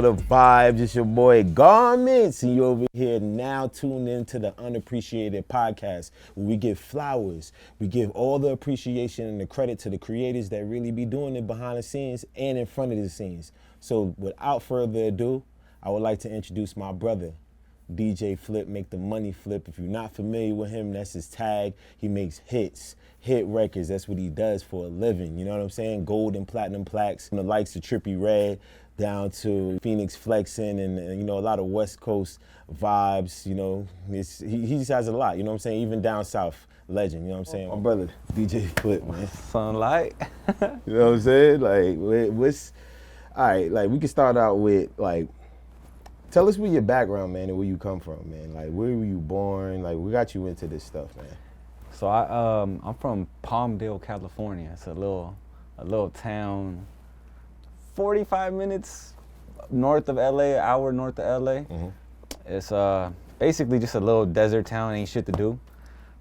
the vibes? It's your boy Garments, and you over here now tuned into the Unappreciated Podcast, where we give flowers, we give all the appreciation and the credit to the creators that really be doing it behind the scenes and in front of the scenes. So without further ado, I would like to introduce my brother, DJ Flipp, Make the Money Flip. If you're not familiar with him, that's his tag. He makes hit records. That's what he does for a living. You know what I'm saying? Gold and platinum plaques. From the likes of Trippie Redd down to Phoenix Flexing and you know, a lot of West Coast vibes. You know, he just has a lot. You know what I'm saying? Even down south, legend. You know what I'm saying? My brother, DJ Flipp, man. Sunlight. You know what I'm saying? Like, what's all right? Like, we can start out with like. Tell us where your background, man, and where you come from, man. Like, where were you born? Like, what got you into this stuff, man? So I'm from Palmdale, California. It's a little town, 45 minutes north of LA, an hour north of LA. Mm-hmm. It's basically just a little desert town, ain't shit to do.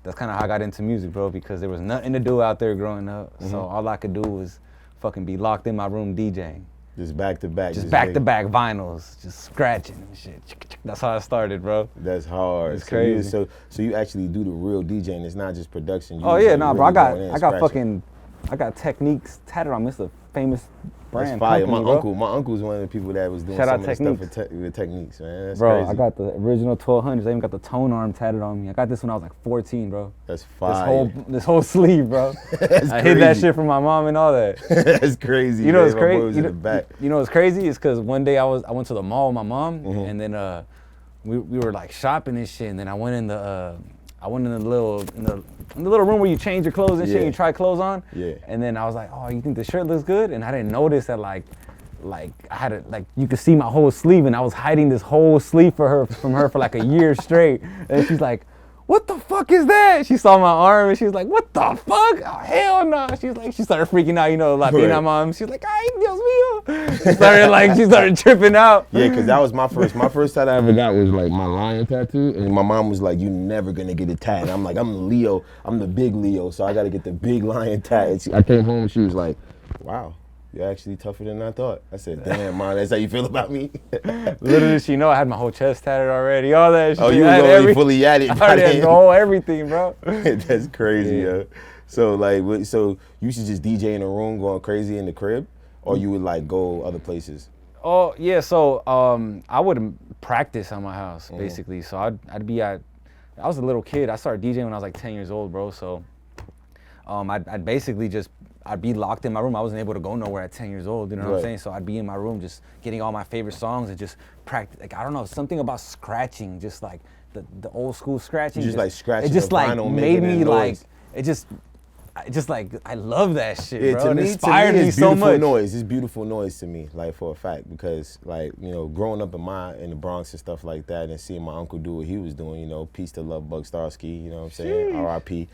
That's kind of how I got into music, bro, because there was nothing to do out there growing up. Mm-hmm. So all I could do was fucking be locked in my room DJing. Just back to back. Just back to back vinyls, just scratching and shit. That's how I started, bro. That's hard. It's crazy. So you actually do the real DJing. It's not just production. Oh yeah, nah, bro. I got techniques tatted on. It's a famous brand. That's fire. Company, My uncle's one of the people that was doing Shout some out of the Techniques. stuff with techniques, man. That's bro, crazy. I got the original 1200s. I even got the tone arm tatted on me. I got this when I was like 14, bro. That's fire. This whole sleeve, bro. I hid that shit from my mom and all that. That's crazy. You know what's crazy? You know what's crazy? It's because one day I went to the mall with my mom, mm-hmm. and then we were like shopping and shit, and then I went in the little room where you change your clothes and shit, and you try clothes on. Yeah. And then I was like, oh, you think the shirt looks good? And I didn't notice that like I had it, like you could see my whole sleeve, and I was hiding this whole sleeve from her for like a year straight. And she's like, what the fuck is that? She saw my arm and she was like, what the fuck? Oh, hell no. She started freaking out, you know, Latina mom. She's like, ay, Dios mío. She started tripping out. Yeah, because that was my first tattoo I ever got was like my lion tattoo. And my mom was like, you never gonna get a tat. I'm like, I'm the Leo. I'm the big Leo, so I gotta get the big lion tat. I came home and she was like, wow. You're actually tougher than I thought. I said, damn, Mom, that's how you feel about me? Literally, she know I had my whole chest tatted already, all that shit. Oh, you was already fully at it. I already had the whole everything, bro. That's crazy, yo. So, like, so you should just DJ in a room going crazy in the crib? Or you would, like, go other places? Oh, yeah, so I would practice at my house, basically. So I'd be I was a little kid. I started DJing when I was, like, 10 years old, bro. So I'd basically just I'd be locked in my room. I wasn't able to go nowhere at 10 years old, you know what I'm saying? So I'd be in my room just getting all my favorite songs and just practice. Like, I don't know, something about scratching, just like the old school scratching. Just like scratching it just the like vinyl, made me like, noise. I love that shit, yeah, bro. It inspired me so much. It's beautiful noise to me, like for a fact, because like, you know, growing up in the Bronx and stuff like that and seeing my uncle do what he was doing, you know, peace to Love Bug Starsky, you know what I'm saying, R.I.P.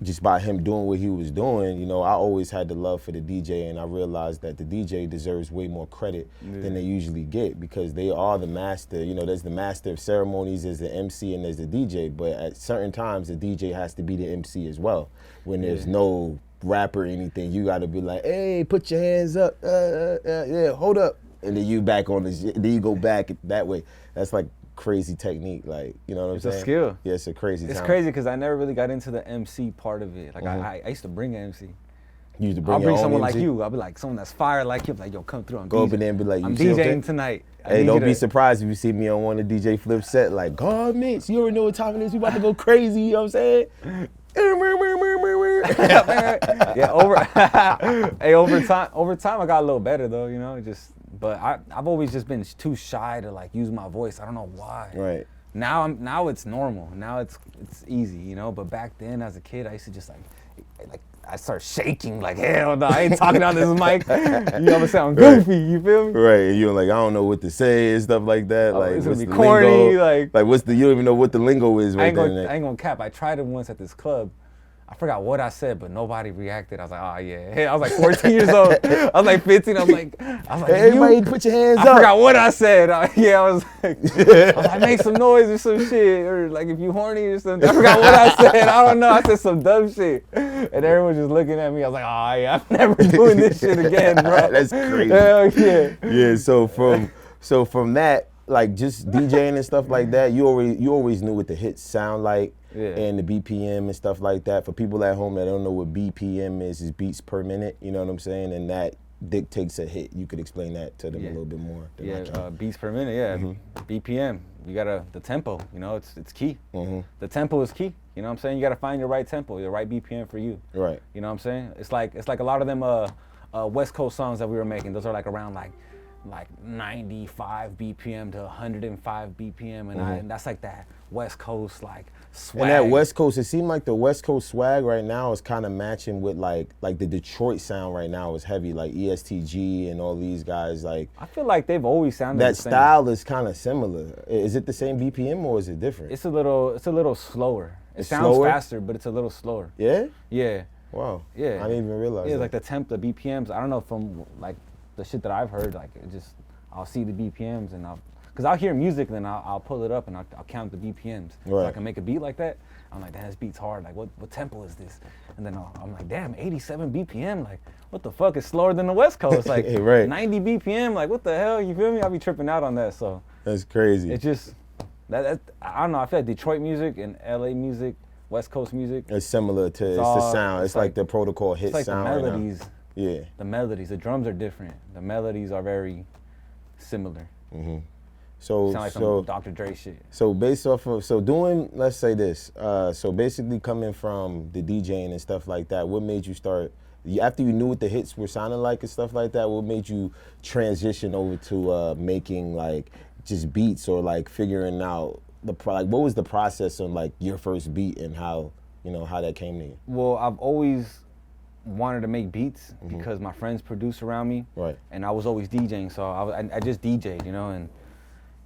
Just by him doing what he was doing, you know, I always had the love for the DJ, and I realized that the DJ deserves way more credit than they usually get, because they are the master. You know, there's the master of ceremonies, there's the MC, and there's the DJ, but at certain times the DJ has to be the MC as well. When there's no rapper or anything, you gotta be like, hey, put your hands up, yeah, hold up. And then you back on this, then you go back that way. That's like crazy technique, like, you know what I'm saying? It's a skill. Yeah, it's a crazy It's talent. crazy because I never really got into the MC part of it. Like, I used to bring an MC. You used to bring I'll bring your own someone MC? like you. I'll be like someone that's fire like you. Like, yo, come through. Go up in there and be like, I'm see DJing tonight. Hey, don't be surprised if you see me on one of DJ Flipp's set, like, God, Mitch, you already know what time it is. We about to go crazy, you know what I'm saying? Yeah, over time I got a little better though, you know, but I've always just been too shy to like use my voice. I don't know why. Right. Now it's normal. Now it's easy, you know, but back then as a kid I used to just like I start shaking like, hell no, I ain't talking on this mic. You know what I'm saying? I'm goofy, you feel me? Right, and you're like, I don't know what to say and stuff like that. Oh, like, it's what's gonna be the corny, lingo? Like what's the, you don't even know what the lingo is right I ain't gonna cap. I tried it once at this club. I forgot what I said, but nobody reacted. I was like, oh yeah. Hey, I was like 14 years old. I was like 15. I was like, hey, everybody put your hands up. I forgot what I said. I was like, make some noise or some shit, or like if you horny or something. I forgot what I said. I don't know. I said some dumb shit, and everyone was just looking at me. I was like, oh yeah, I'm never doing this shit again, bro. That's crazy. Hell yeah. Yeah. So from that, like just DJing and stuff like that, you always knew what the hits sound like. Yeah. And the BPM and stuff like that. For people at home that don't know what BPM is beats per minute, you know what I'm saying? And that dictates a hit. You could explain that to them a little bit more. Beats per minute, BPM. You gotta, the tempo, you know, it's key. The tempo is key. You know what I'm saying? You gotta find your right tempo, the right BPM for you. Right. You know what I'm saying? It's like a lot of them West Coast songs that we were making. Those are like around like 95 BPM to 105 BPM, and that's like that West Coast like swag. And that West Coast, it seemed like the West Coast swag right now is kind of matching with like the Detroit sound right now is heavy, like ESTG and all these guys. Like I feel like they've always sounded that the same. style is kind of similar. Is it the same BPM or is it different? It's a little slower. It sounds slower? Faster, but it's a little slower. Yeah? Yeah. Wow. Yeah. I didn't even realize Yeah, that. like the BPMs. I don't know, from like the shit that I've heard, like it just, I'll see the BPMs and cause I'll hear music and then I'll pull it up and I'll count the BPMs. Right. So I can make a beat like that. I'm like, damn, this beat's hard. Like, what tempo is this? And then I'm like, damn, 87 BPM. Like, what the fuck? It's slower than the West Coast. Like, right. 90 BPM. Like, what the hell? You feel me? I'll be tripping out on that. So that's crazy. It's just that I don't know. I feel like Detroit music and LA music, West Coast music. It's similar to the sound. It's like the protocol hit like sound. The melodies. Right now. Yeah. The melodies. The drums are different. The melodies are very similar. So sound like some Dr. Dre shit. So based off of doing, let's say this. So basically coming from the DJing and stuff like that, what made you start? After you knew what the hits were sounding like and stuff like that, what made you transition over to making like just beats or like figuring out like what was the process on like your first beat and how that came to you? Well, I've always wanted to make beats because my friends produce around me, right? And I was always DJing, so I just DJ'd,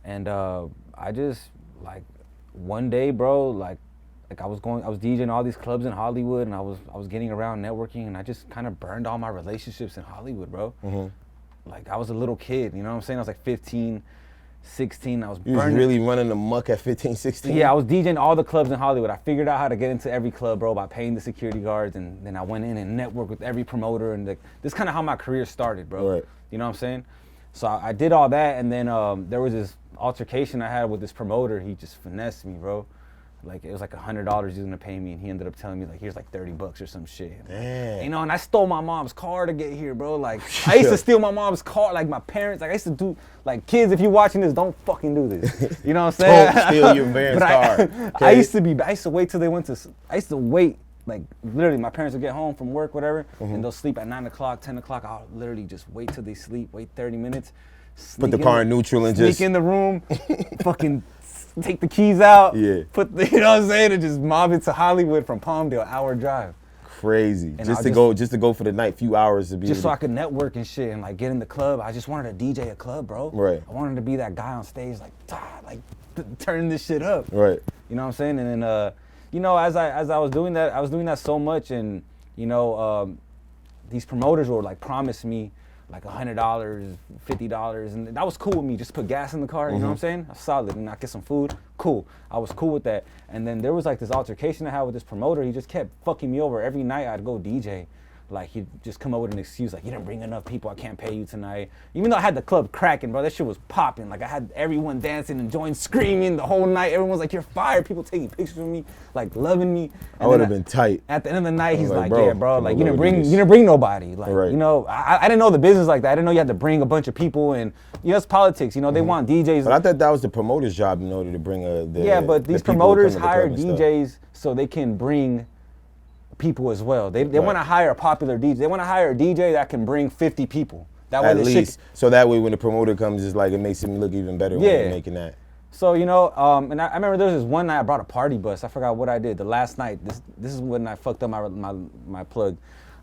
and I just like one day, bro, like I was DJing all these clubs in Hollywood, and I was getting around networking, and I just kind of burned all my relationships in Hollywood, bro. Like I was a little kid, you know what I'm saying? I was like 15, 16. I was burning. You was really running amok at 15, 16? Yeah, I was DJing all the clubs in Hollywood. I figured out how to get into every club, bro, by paying the security guards, and then I went in and networked with every promoter, and this is kind of how my career started, bro. Right. You know what I'm saying? So I did all that, and then there was this altercation I had with this promoter. He just finessed me, bro. Like it was like $100 he was gonna pay me, and he ended up telling me like, here's like $30 or some shit. Damn. And I stole my mom's car to get here, bro. Like I used to steal my mom's car, like my parents. Like I used to do, like kids, if you're watching this, don't fucking do this. You know what I'm saying? Don't steal your parents' car. Okay. I used to wait till they went to. I used to wait. Like literally, my parents would get home from work, whatever, and they'll sleep at 9 o'clock, 10 o'clock. I'll literally just wait till they sleep, wait 30 minutes. Put the car in neutral and sneak just in the room, fucking take the keys out. Yeah. Put the, you know what I'm saying, and just mob it to Hollywood from Palmdale, hour drive. Crazy. And Just to go for the night, few hours to be. Just so I could network and shit and like get in the club. I just wanted to DJ a club, bro. Right. I wanted to be that guy on stage, like turning this shit up. Right. You know what I'm saying? And then as I was doing that, I was doing that so much, and these promoters would like promise me like $100, $50, and that was cool with me. Just put gas in the car, you know what I'm saying? I was solid, and I get some food, cool. I was cool with that. And then there was like this altercation I had with this promoter. He just kept fucking me over. Every night I'd go DJ. Like he'd just come up with an excuse, like you didn't bring enough people, I can't pay you tonight. Even though I had the club cracking, bro, that shit was popping. Like I had everyone dancing and enjoying, screaming the whole night. Everyone was like, you're fired. People taking pictures of me, like loving me. I would have been tight. At the end of the night, he's like, bro, yeah, bro, like you didn't bring nobody. Like, right. I didn't know the business like that. I didn't know you had to bring a bunch of people, and it's politics. They want DJs. But I thought that was the promoter's job in order to bring but these promoters hire DJs so they can bring people as well. They want to hire a popular DJ. They want to hire a DJ that can bring 50 people. That way at least. So that way when the promoter comes, it's like it makes him look even better when they're making that. So, and I remember there was this one night I brought a party bus. I forgot what I did. The last night, this is when I fucked up my plug.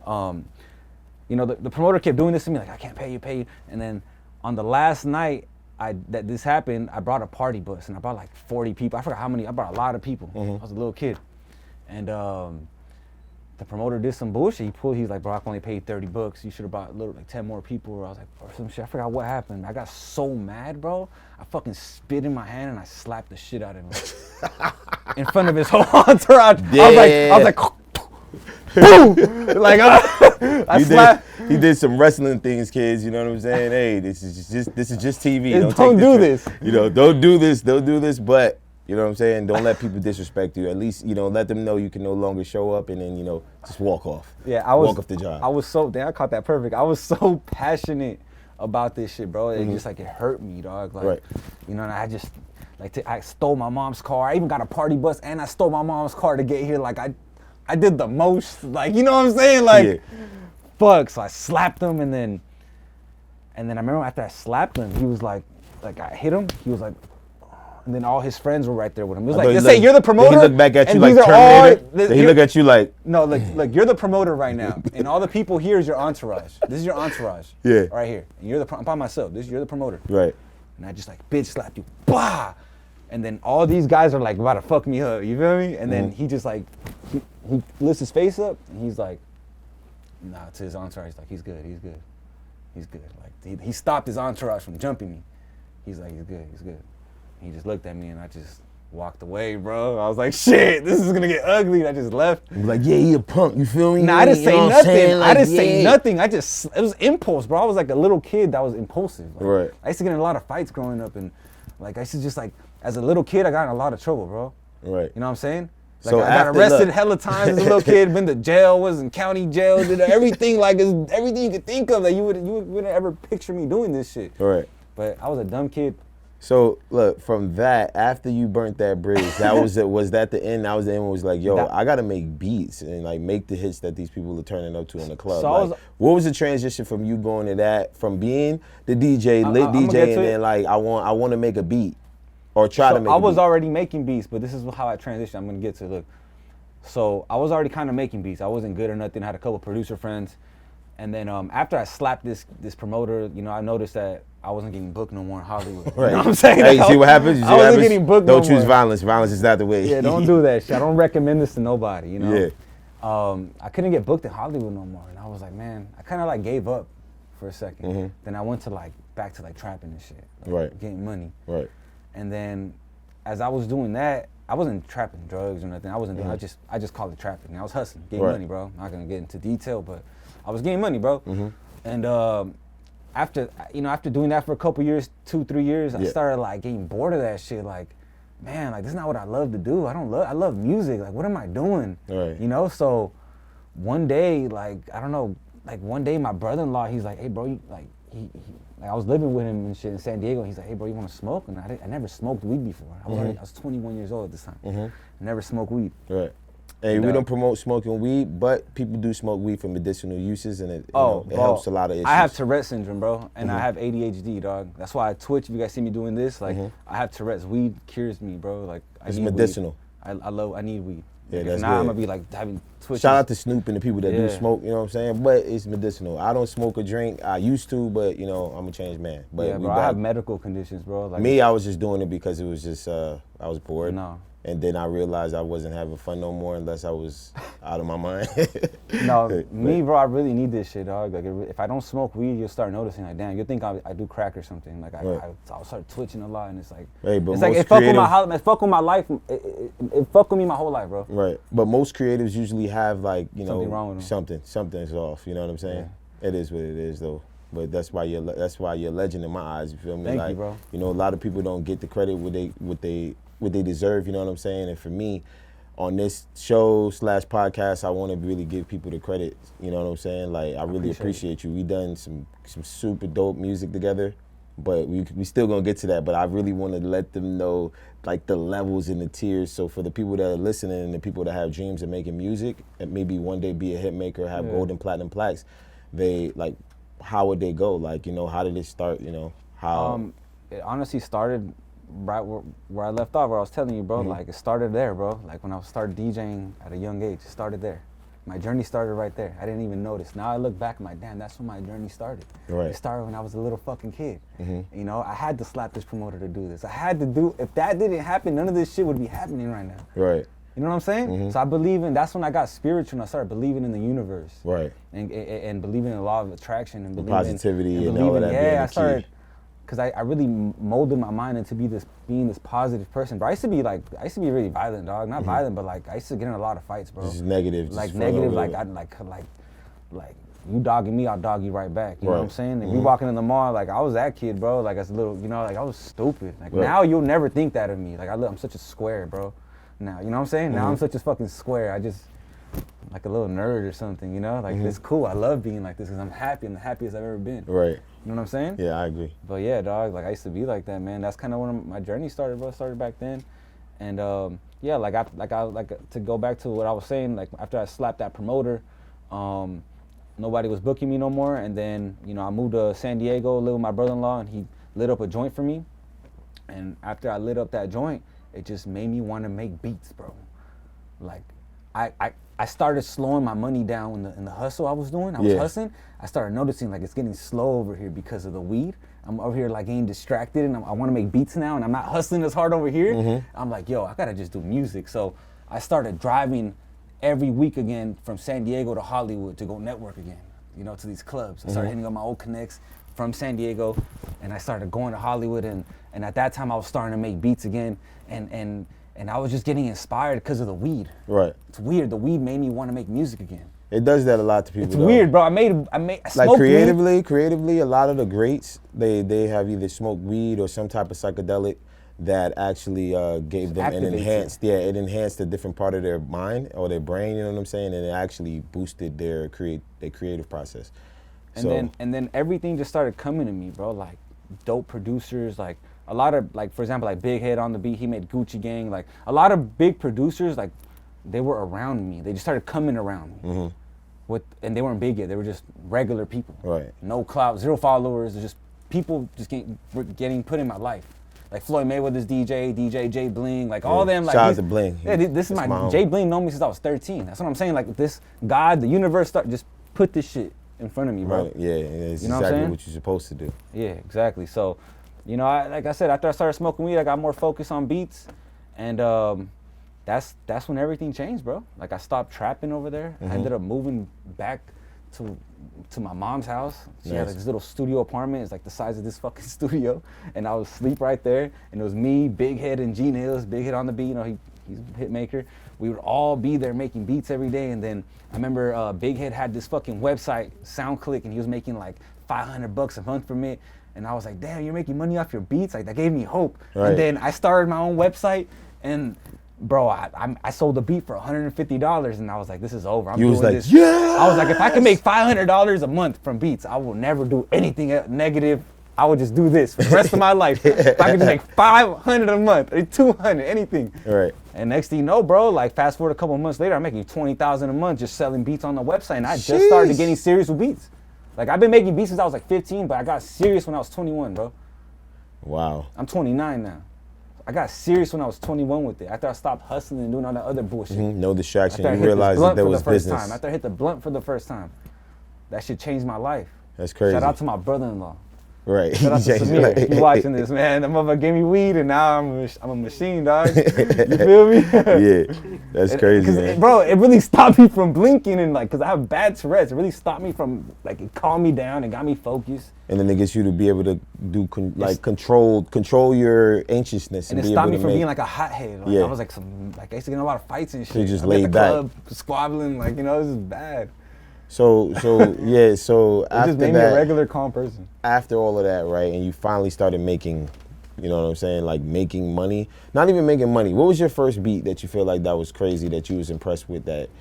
The promoter kept doing this to me, like, I can't pay you. And then on the last night that this happened, I brought a party bus, and I brought like 40 people. I forgot how many. I brought a lot of people. I was a little kid. And the promoter did some bullshit. He's like, bro, I only paid $30. You should have brought like 10 more people. Or I was like, or some shit. I forgot what happened. I got so mad, bro. I fucking spit in my hand and I slapped the shit out of him in front of his whole entourage. Yeah. I was like, boom! Like I slapped. He did some wrestling things, kids. You know what I'm saying? Hey, this is just TV. Don't do this. You know, don't do this. But you know what I'm saying? Don't let people disrespect you. At least, you know, let them know you can no longer show up and then, you know, just walk off. Yeah, walk off the job. I caught that perfect. I was so passionate about this shit, bro. It just like, it hurt me, dog. Like, right. You know, and I just, like, I stole my mom's car. I even got a party bus and I stole my mom's car to get here. Like, I did the most, like, you know what I'm saying? Like, fuck. So I slapped him and then I remember after I slapped him, he was like I hit him. He was like, and then all his friends were right there with him. It was like, they say you're the promoter. He looked back at you like Terminator. He looked at you like, no, like you're the promoter right now, and all the people here is your entourage. This is your entourage. Yeah. Right here. And you're I'm by myself. You're the promoter. Right. And I just like bitch slapped you. Bah! And then all these guys are like about to fuck me up. You feel me? And then he just like he lifts his face up and he's like, nah, to his entourage, like he's good. Like he stopped his entourage from jumping me. He's like, he's good. He just looked at me and I just walked away, bro. I was like, shit, this is gonna get ugly. And I just left. You're like, yeah, he a punk, you feel me? Nah, I didn't say nothing. Like, I didn't say nothing. It was impulse, bro. I was like a little kid that was impulsive. Like, right. I used to get in a lot of fights growing up and like I used to just like, as a little kid, I got in a lot of trouble, bro. Right. You know what I'm saying? Like So I got arrested hella times as a little kid, been to jail, was in county jail, did everything everything you could think of that you wouldn't ever picture me doing this shit. Right. But I was a dumb kid. So look, from that, after you burnt that bridge, that was that the end? That was the end. Was like, yo, I gotta make beats and like make the hits that these people are turning up to in the club. So what was the transition from you going to that, from being the DJ, DJ, and then like I want to make a beat or try to make. I was already making beats, but this is how I transitioned. I'm gonna get to look. So I was already kind of making beats. I wasn't good or nothing. I had a couple producer friends, and then after I slapped this promoter, you know, I noticed that I wasn't getting booked no more in Hollywood. Right. You know what I'm saying? Hey, you see what happens? I wasn't getting booked no more. Don't choose violence. Violence is not the way. Yeah, don't do that shit. I don't recommend this to nobody, you know? Yeah. I couldn't get booked in Hollywood no more. And I was like, man, I kind of like gave up for a second. Then I went to back to trapping and shit. Right. Getting money. Right. And then as I was doing that, I wasn't trapping drugs or nothing. I wasn't doing, I just called it trapping. I was hustling, getting money, bro. I'm not gonna get into detail, but I was getting money, bro. And after doing that for a couple years, 2-3 years, I started getting bored of that shit. Like, man, this is not what I love to do. I love music. Like, what am I doing? Right. You know, so one day, one day my brother-in-law, he's like, hey bro, I was living with him and shit in San Diego. He's like, hey bro, you wanna smoke? And I never smoked weed before. I was 21 years old at this time. I never smoked weed. Right. And we don't promote smoking weed, but people do smoke weed for medicinal uses, and it helps a lot of issues. I have Tourette's syndrome, bro, and I have ADHD, dog. That's why I twitch. If you guys see me doing this, I have Tourette's. Weed cures me, bro. Like, it's medicinal. I need weed. Yeah, that's now good. I'm gonna be having twitches. Shout out to Snoop and the people that do smoke, you know what I'm saying? But it's medicinal. I don't smoke or drink. I used to, but you know, I'm a changed man. But yeah, bro, I have medical conditions, bro. Me, I was just doing it because it was just I was bored. No. And then I realized I wasn't having fun no more unless I was out of my mind. No, me, bro, I really need this shit, dog. Like, if I don't smoke weed, you'll start noticing, like, damn, you'll think I do crack or something. Like, I'll start twitching a lot, and it's like, it fuck with my life. It fuck with me my whole life, bro. Right, but most creatives usually have something wrong with them. Something's off. You know what I'm saying? Yeah. It is what it is, though. But that's why you're a legend in my eyes. You feel me? Thank you, bro. You know, a lot of people don't get the credit what they deserve, you know what I'm saying? And for me, on this show / podcast, I want to really give people the credit, you know what I'm saying? Like, I really appreciate you. We done some super dope music together, but we still gonna get to that. But I really want to let them know, the levels and the tiers. So for the people that are listening and the people that have dreams of making music and maybe one day be a hit maker, have gold and platinum plaques, how would they go? How did it start, how? It honestly started right where I left off, where I was telling you, bro. It started there, bro. Like, when I started DJing at a young age, it started there. My journey started right there. I didn't even notice. Now I look back, I'm like, damn, that's when my journey started. Right. It started when I was a little fucking kid. You know, I had to slap this promoter to do this. If that didn't happen, none of this shit would be happening right now. Right. You know what I'm saying? So I believe in, that's when I got spiritual and I started believing in the universe. Right. And believing in the law of attraction and believing positivity and all of that being yeah, the I started, key. because I really molded my mind into being this positive person. But I used to be really violent, dog. Not violent, but like I used to get in a lot of fights, bro. Just negative. Like just negative, like you dogging me, I'll dog you right back. You know what I'm saying? If we walking in the mall, like I was that kid, bro. Like as a little, like I was stupid. Like now you'll never think that of me. Like I'm such a square, bro. Now, you know what I'm saying? Now I'm such a fucking square. I just, like a little nerd or something, you know? Like it's cool. I love being like this because I'm happy. I'm the happiest I've ever been. Right. You know what I'm saying? Yeah, I agree. But yeah, dog, like I used to be like that, man. That's kind of when my journey started, bro. Started back then. And yeah, to go back to what I was saying, like after I slapped that promoter, nobody was booking me no more. And then, you know, I moved to San Diego, lived with my brother-in-law, and he lit up a joint for me. And after I lit up that joint, it just made me want to make beats, bro. Like, I started slowing my money down in the hustle I was doing. I was hustling. I started noticing like it's getting slow over here because of the weed. I'm over here like getting distracted and I want to make beats now and I'm not hustling as hard over here. I'm like, yo, I gotta just do music. So I started driving every week again from San Diego to Hollywood to go network again, you know, to these clubs. I started hitting up my old connects from San Diego and I started going to Hollywood and at that time I was starting to make beats again and I was just getting inspired because of the weed. Right. It's weird. The weed made me want to make music again. It does that a lot to people. It's weird, bro. I like creatively, a lot of the greats, they have either smoked weed or some type of psychedelic that actually gave them an enhanced, it enhanced a different part of their mind or their brain, you know what I'm saying? And it actually boosted their creative process. And then everything just started coming to me, bro. Like dope producers, like a lot of, like, for example, like Big Head on the beat, he made Gucci Gang. Like a lot of big producers, like they were around me. They just started coming around me. And they weren't big yet. They were just regular people. Right. No clout, 0 followers. Just people just getting put in my life. Like Floyd Mayweather's DJ Jay Bling, like all them. Like shout out to Bling. Yeah, this is my Jay Bling known me since I was 13. That's what I'm saying. Like this God, the universe, just put this shit in front of me, bro. Right. Yeah, it's you know exactly what you're supposed to do. Yeah, exactly. So, you know, like I said, after I started smoking weed, I got more focused on beats, and that's when everything changed, bro. Like I stopped trapping over there. I ended up moving back to my mom's house. She had like this little studio apartment. It's like the size of this fucking studio, and I would sleep right there. And it was me, Big Head, and Gene Hills. Big Head on the beat, you know, he's a hit maker. We would all be there making beats every day. And then I remember Big Head had this fucking website, SoundClick, and he was making like $500 a month from it. And I was like, damn, you're making money off your beats? Like that gave me hope. Right. And then I started my own website, and bro, I sold the beat for $150, and I was like, this is over. I'm doing this. Yeah. I was like, if I can make $500 a month from beats, I will never do anything negative. I would just do this for the rest of my life. If I could just make $500 a month or $200, anything. Right. And next thing you know, bro, like fast forward a couple of months later, I'm making $20,000 a month just selling beats on the website, and I just started getting serious with beats. Like I've been making beats since I was like 15, but I got serious when I was 21, bro. Wow. I'm 29 now. I got serious when I was 21 with it. After I stopped hustling and doing all that other bullshit. No distraction. You realized that there was business. After I hit the blunt for the first time, that shit changed my life. That's crazy. Shout out to my brother-in-law. Right. Shout out to Samir. If you watching this, man, that motherfucker gave me weed, and now I'm a machine, dog. You feel me? Yeah, that's crazy, man. Bro, it really stopped me from blinking, and like, cause I have bad Tourette's. It really stopped me from, like, it calmed me down and got me focused. And then it gets you to be able to do control your anxiousness. And it stopped me from being like a hothead. Like, I was like I used to get in a lot of fights and shit. So you just laid back, club, squabbling, like, you know, this is bad. So yeah, so it just made me a regular calm person. After all of that, right, and you finally started making, you know what I'm saying, like making money. Not even making money. What was your first beat that you feel like that was crazy, that you was impressed with, that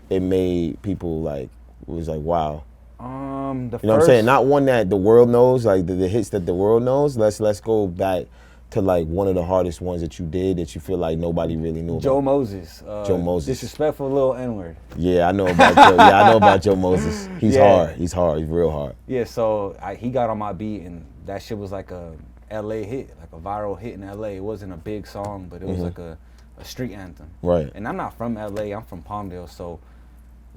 it made people like, was like, wow? You know what I'm saying? Not one that the world knows, like the hits that the world knows. Let's go back to like one of the hardest ones that you did that you feel like nobody really knew about. Joe Moses. Joe Moses. Disrespectful little N-word. Yeah, I know about Joe. Yeah, I know about Joe Moses. He's hard. He's hard. He's real hard. Yeah, so he got on my beat, and that shit was like a LA hit, like a viral hit in LA. It wasn't a big song, but it was like a street anthem. Right. And I'm not from LA. I'm from Palmdale, so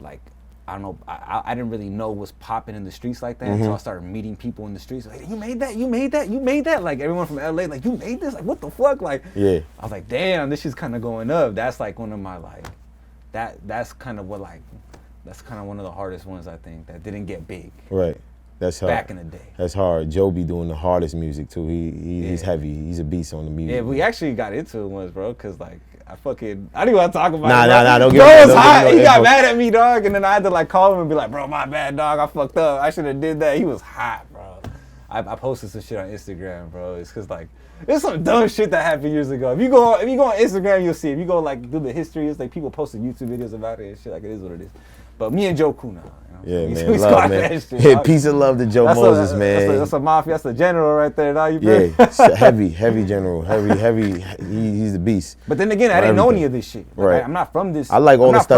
like I don't know. I didn't really know what's popping in the streets like that until I started meeting people in the streets. Like, you made that, you made that, you made that. Like everyone from LA, like you made this. Like what the fuck? Like I was like, damn, this shit's kind of going up. That's like one of my like, that's kind of what like, that's kind of one of the hardest ones I think that didn't get big. Right. That's hard. Back in the day. That's hard. Joe be doing the hardest music too. He's heavy. He's a beast on the music. Yeah, we actually got into it once, bro, cause like I didn't want to talk about it. Nah, don't get Bro was hot. no He got info. mad at me, dog, and then I had to like call him and be like, bro, my bad, dog. I fucked up. I should have did that. He was hot, bro. I posted some shit on Instagram, bro. It's cause like there's some dumb shit that happened years ago. If you go on Instagram, you'll see. If you go like do the history, it's like people posting YouTube videos about it and shit. Like it is what it is. But me and Joe cool now. Yeah, we man. squashed Love, man. that shit, Yeah, dog. peace and love to Joe Moses, man. That's a mafia. That's a general right there, dog. You Yeah, feel? it's a heavy general. Heavy. He's the beast. But then again, I For didn't know everything. any of this shit. Like, Right. I'm not from this. I like all I'm the not stuff